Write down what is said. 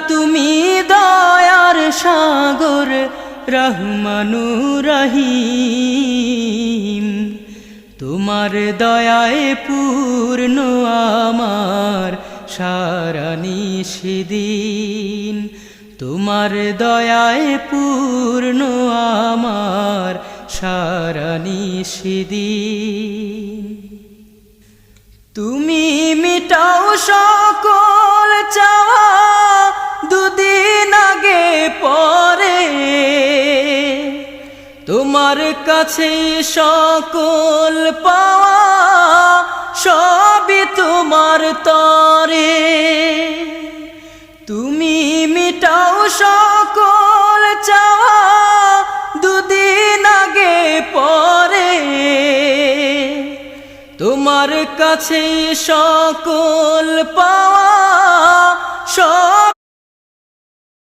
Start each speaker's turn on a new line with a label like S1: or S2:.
S1: তুমি দয়ার সাগর রহমানুর রহিম তোমার দয়ায় পূর্ণ আমার সারা নিশিদিন তোমার দয়ায় পূর্ণ আমার সারা নিশিদিন তুমি মিটাও সকল চাওয়া দুদিন আগে পরে তোমার কাছে সকল পাওয়া সবই তোমার তরে তুমি মিটাও সকল চাওয়া দুদিন আগে পরে তোমার কাছে সকল পাওয়া সব